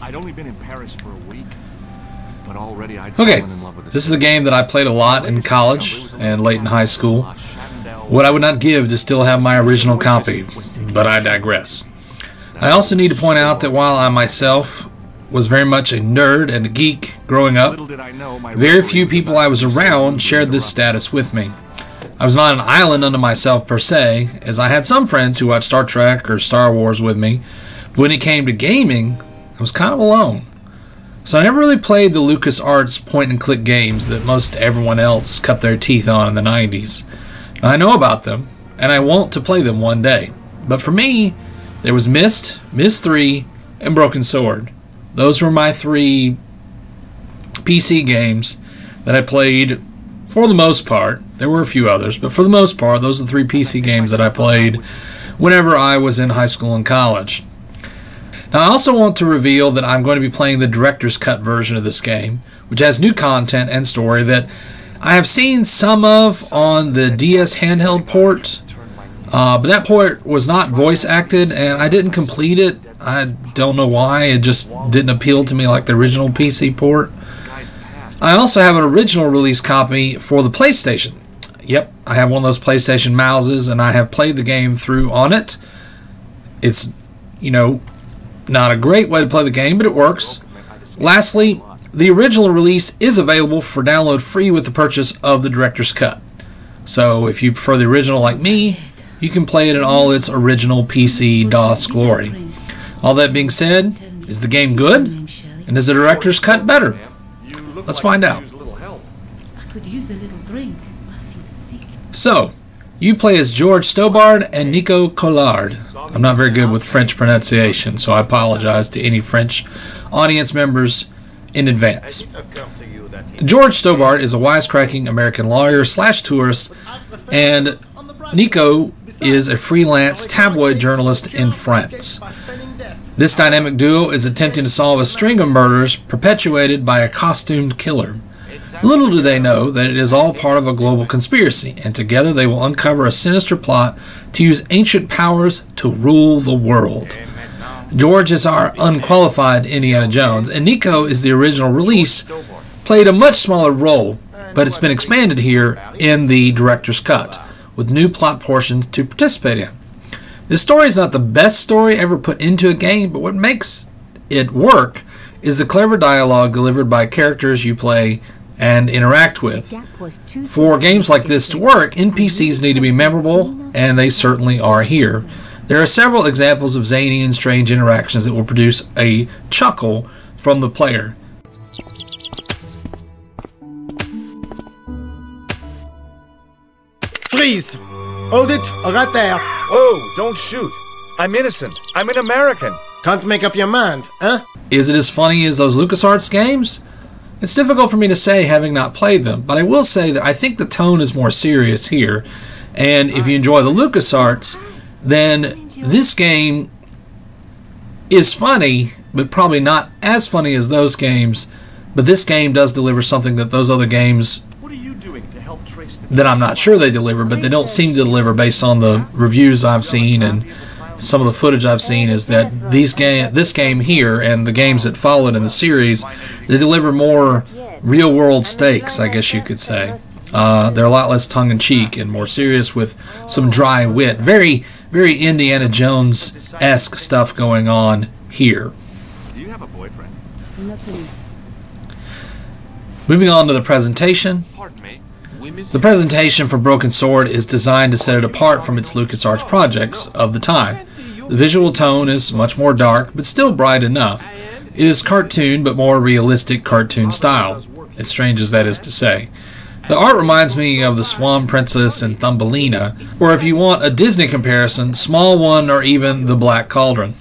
I'd only been in Paris for a week, but already I'd Okay, fallen in love with this is a game that I played a lot in college and late in high school. What I would not give to still have my original copy, but I digress. I also need to point out that while I myself was very much a nerd and a geek growing up, very few people I was around shared this status with me. I was not an island unto myself per se, as I had some friends who watched Star Trek or Star Wars with me, but when it came to gaming, I was kind of alone. So I never really played the LucasArts point-and-click games that most everyone else cut their teeth on in the 90s. Now, I know about them, and I want to play them one day. But for me, there was Myst, Myst 3, and Broken Sword. Those were my 3 PC games that I played for the most part. There were a few others, but for the most part, those are the 3 PC games that I played whenever I was in high school and college. Now, I also want to reveal that I'm going to be playing the Director's Cut version of this game, which has new content and story that I have seen some of on the DS handheld port, but that port was not voice acted, and I didn't complete it. I don't know why. It just didn't appeal to me like the original PC port. I also have an original release copy for the PlayStation. Yep, I have one of those PlayStation mouses, and I have played the game through on it. It's, you know, not a great way to play the game, but it works. Lastly, the original release is available for download free with the purchase of the Director's Cut. So if you prefer the original like me, you can play it in all its original PC DOS glory. All that being said, is the game good? And is the Director's Cut better? Let's find out. So, you play as George Stobart and Nico Collard. I'm not very good with French pronunciation, so I apologize to any French audience members in advance. George Stobart is a wisecracking American lawyer / tourist, and Nico is a freelance tabloid journalist in France. This dynamic duo is attempting to solve a string of murders perpetuated by a costumed killer. Little do they know that it is all part of a global conspiracy, and together they will uncover a sinister plot to use ancient powers to rule the world. George is our unqualified Indiana Jones, and Nico is the original release, played a much smaller role, but it's been expanded here in the Director's Cut, with new plot portions to participate in. This story is not the best story ever put into a game, but what makes it work is the clever dialogue delivered by characters you play and interact with. For games like this to work, NPCs need to be memorable, and they certainly are here. There are several examples of zany and strange interactions that will produce a chuckle from the player. Please, hold it, right there. Oh, don't shoot. I'm innocent. I'm an American. Can't make up your mind, huh? Is it as funny as those LucasArts games? It's difficult for me to say, having not played them, but I will say that I think the tone is more serious here, and if you enjoy the LucasArts, then this game is funny, but probably not as funny as those games, but this game does deliver something that those other games that I'm not sure they deliver, but they don't seem to deliver based on the reviews I've seen and some of the footage I've seen, is that this game here and the games that followed in the series, they deliver more real-world stakes, I guess you could say. They're a lot less tongue-in-cheek and more serious with some dry wit. Very, very Indiana Jones-esque stuff going on here. Do you have a boyfriend? Moving on to the presentation. Pardon me. The presentation for Broken Sword is designed to set it apart from its LucasArts projects of the time. The visual tone is much more dark, but still bright enough. It is cartoon, but more realistic cartoon style, as strange as that is to say. The art reminds me of the Swan Princess and Thumbelina, or if you want a Disney comparison, Small One or even The Black Cauldron.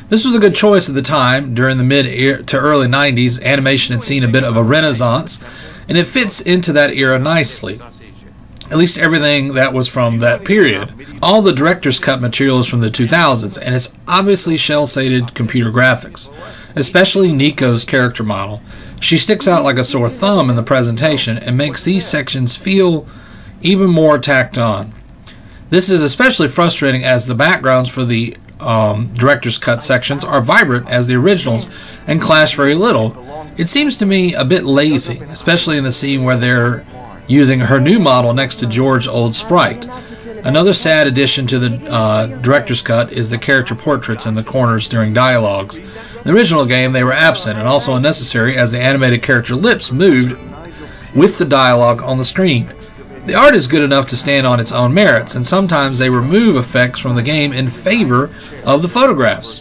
This was a good choice at the time. During the mid to early 90s, animation had seen a bit of a renaissance, and it fits into that era nicely. At least everything that was from that period. All the Director's Cut material is from the 2000s, and it's obviously cel-shaded computer graphics, especially Nico's character model. She sticks out like a sore thumb in the presentation and makes these sections feel even more tacked on. This is especially frustrating as the backgrounds for the director's cut sections are vibrant as the originals and clash very little. It seems to me a bit lazy, especially in the scene where they're using her new model next to George's old sprite. Another sad addition to the director's cut is the character portraits in the corners during dialogues. In the original game, they were absent and also unnecessary as the animated character lips moved with the dialogue on the screen. The art is good enough to stand on its own merits, and sometimes they remove effects from the game in favor of the photographs.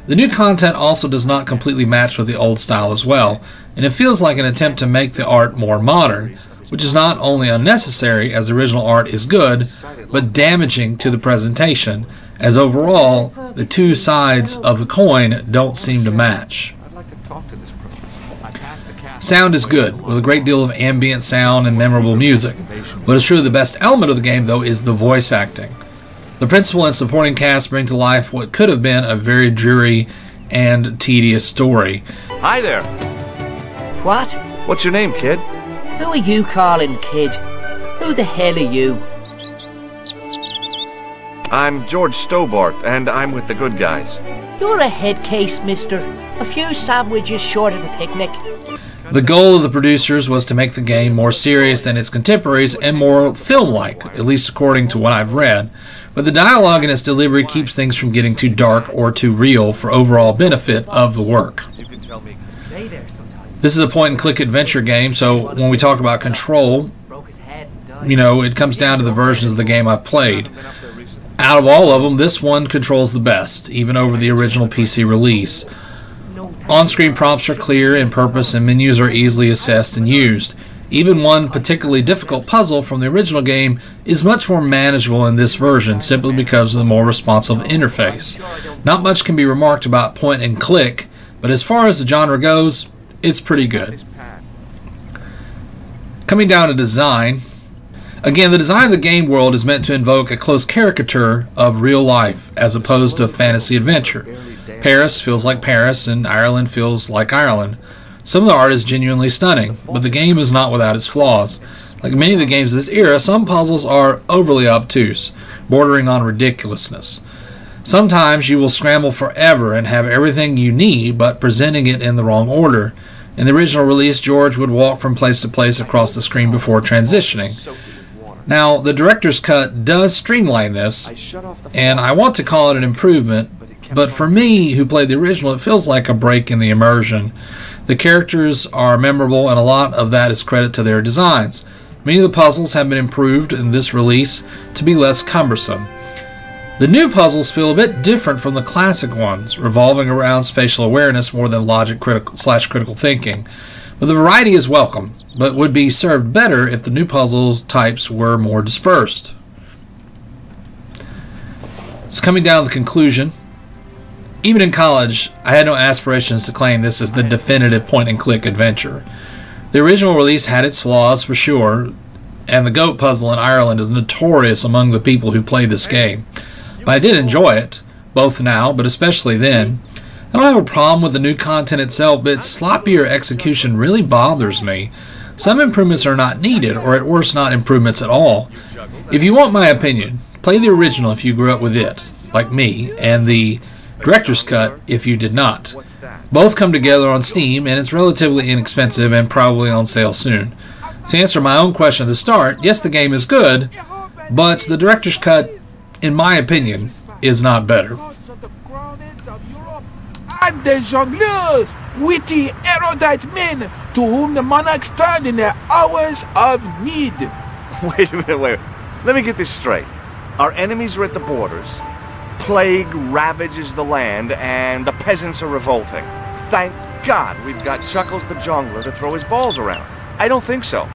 The new content also does not completely match with the old style as well, and it feels like an attempt to make the art more modern, which is not only unnecessary as the original art is good, but damaging to the presentation, as overall the two sides of the coin don't seem to match. Sound is good, with a great deal of ambient sound and memorable music. What is truly the best element of the game, though, is the voice acting. The principal and supporting cast bring to life what could have been a very dreary and tedious story. Hi there. What? What's your name, kid? Who are you calling kid? Who the hell are you? I'm George Stobart, and I'm with the good guys. You're a head case, mister. A few sandwiches short of a picnic. The goal of the producers was to make the game more serious than its contemporaries and more film-like, at least according to what I've read. But the dialogue and its delivery keeps things from getting too dark or too real for overall benefit of the work. This is a point-and-click adventure game, so when we talk about control, it comes down to the versions of the game I've played. Out of all of them, this one controls the best, even over the original PC release. On-screen prompts are clear in purpose and menus are easily assessed and used. Even one particularly difficult puzzle from the original game is much more manageable in this version simply because of the more responsive interface. Not much can be remarked about point and click, but as far as the genre goes, it's pretty good. Coming down to design, again, the design of the game world is meant to invoke a close caricature of real life as opposed to a fantasy adventure. Paris feels like Paris and Ireland feels like Ireland. Some of the art is genuinely stunning, but the game is not without its flaws. Like many of the games of this era, some puzzles are overly obtuse, bordering on ridiculousness. Sometimes you will scramble forever and have everything you need, but presenting it in the wrong order. In the original release, George would walk from place to place across the screen before transitioning. Now, the director's cut does streamline this, and I want to call it an improvement, but for me, who played the original, it feels like a break in the immersion. The characters are memorable, and a lot of that is credit to their designs. Many of the puzzles have been improved in this release to be less cumbersome. The new puzzles feel a bit different from the classic ones, revolving around spatial awareness more than logic critical thinking. But the variety is welcome, but would be served better if the new puzzles types were more dispersed. It's coming down to the conclusion. Even in college, I had no aspirations to claim this as the definitive point-and-click adventure. The original release had its flaws for sure, and the goat puzzle in Ireland is notorious among the people who played this game. But I did enjoy it, both now, but especially then. I don't have a problem with the new content itself, but its sloppier execution really bothers me. Some improvements are not needed, or at worst not improvements at all. If you want my opinion, play the original if you grew up with it, like me, and the director's cut if you did not. Both come together on Steam, and it's relatively inexpensive and probably on sale soon. To answer my own question at the start, yes, the game is good, but the director's cut, in my opinion, is not better. And the jongleurs, witty, erudite men to whom the monarchs turned in their hours of need. Wait a minute, wait. Let me get this straight. Our enemies are at the borders, plague ravages the land, and the peasants are revolting. Thank God we've got Chuckles the Jongler to throw his balls around. I don't think so.